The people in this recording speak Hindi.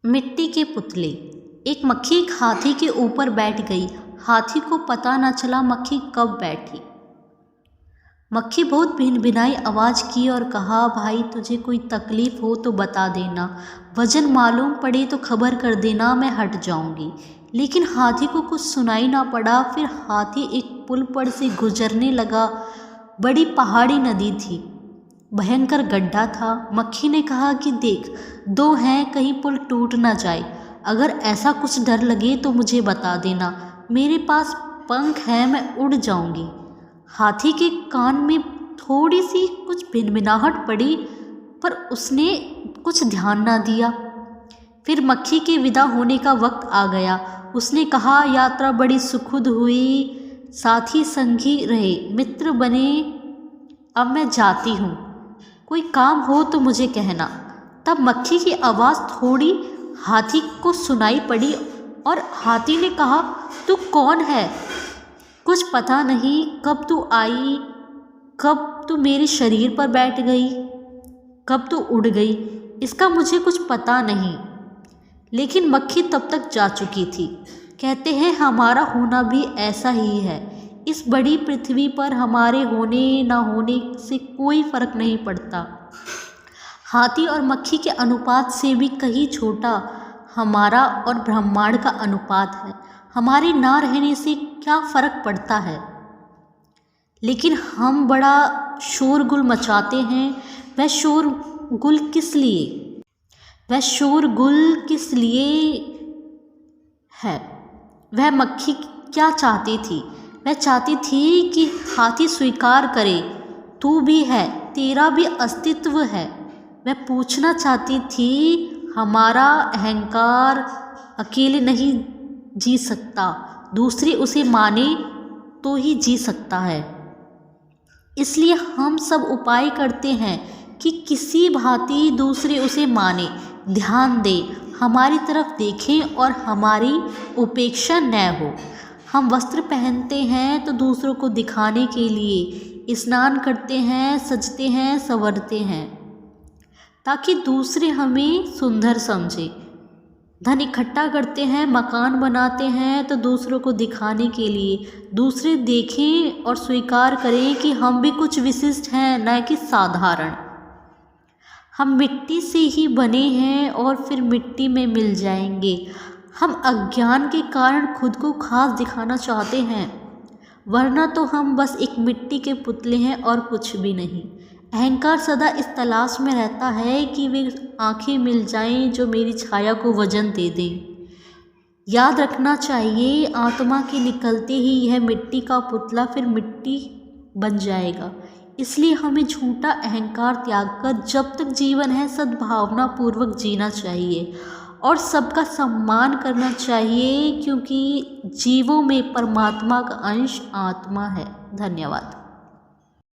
मिट्टी के पुतले। एक मक्खी एक हाथी के ऊपर बैठ गई। हाथी को पता न चला मक्खी कब बैठी। मक्खी बहुत भिनभिनाई आवाज़ की और कहा, भाई तुझे कोई तकलीफ़ हो तो बता देना, वजन मालूम पड़े तो खबर कर देना, मैं हट जाऊंगी। लेकिन हाथी को कुछ सुनाई ना पड़ा। फिर हाथी एक पुल पर से गुजरने लगा। बड़ी पहाड़ी नदी थी, भयंकर गड्ढा था। मक्खी ने कहा कि देख, दो हैं, कहीं पुल टूट ना जाए। अगर ऐसा कुछ डर लगे तो मुझे बता देना, मेरे पास पंख है, मैं उड़ जाऊंगी। हाथी के कान में थोड़ी सी कुछ भिनभिनाहट पड़ी, पर उसने कुछ ध्यान ना दिया। फिर मक्खी के विदा होने का वक्त आ गया। उसने कहा, यात्रा बड़ी सुखद हुई, साथी संगी रहे, मित्र बने, अब मैं जाती हूँ, कोई काम हो तो मुझे कहना। तब मक्खी की आवाज़ थोड़ी हाथी को सुनाई पड़ी और हाथी ने कहा, तू कौन है? कुछ पता नहीं कब तू आई, कब तू मेरे शरीर पर बैठ गई, कब तू उड़ गई, इसका मुझे कुछ पता नहीं। लेकिन मक्खी तब तक जा चुकी थी। कहते हैं हमारा होना भी ऐसा ही है। इस बड़ी पृथ्वी पर हमारे होने ना होने से कोई फर्क नहीं पड़ता। हाथी और मक्खी के अनुपात से भी कहीं छोटा हमारा और ब्रह्मांड का अनुपात है। हमारे ना रहने से क्या फर्क पड़ता है? लेकिन हम बड़ा शोरगुल मचाते हैं। वह शोरगुल किस लिए? वह शोरगुल किस लिए है? वह मक्खी क्या चाहती थी? वह चाहती थी कि हाथी स्वीकार करे, तू भी है, तेरा भी अस्तित्व है। वह पूछना चाहती थी, हमारा अहंकार अकेले नहीं जी सकता, दूसरे उसे माने तो ही जी सकता है। इसलिए हम सब उपाय करते हैं कि किसी भांति दूसरे उसे माने, ध्यान दे, हमारी तरफ देखें और हमारी उपेक्षा न हो। हम वस्त्र पहनते हैं तो दूसरों को दिखाने के लिए, स्नान करते हैं, सजते हैं, संवरते हैं, ताकि दूसरे हमें सुंदर समझे। धन इकट्ठा करते हैं, मकान बनाते हैं तो दूसरों को दिखाने के लिए, दूसरे देखें और स्वीकार करें कि हम भी कुछ विशिष्ट हैं, न कि साधारण। हम मिट्टी से ही बने हैं और फिर मिट्टी में मिल जाएंगे। हम अज्ञान के कारण खुद को खास दिखाना चाहते हैं, वरना तो हम बस एक मिट्टी के पुतले हैं और कुछ भी नहीं। अहंकार सदा इस तलाश में रहता है कि वे आंखें मिल जाएं जो मेरी छाया को वजन दे दें। याद रखना चाहिए, आत्मा के निकलते ही यह मिट्टी का पुतला फिर मिट्टी बन जाएगा। इसलिए हमें झूठा अहंकार त्याग कर जब तक जीवन है सद्भावना पूर्वक जीना चाहिए और सबका सम्मान करना चाहिए, क्योंकि जीवों में परमात्मा का अंश आत्मा है। धन्यवाद।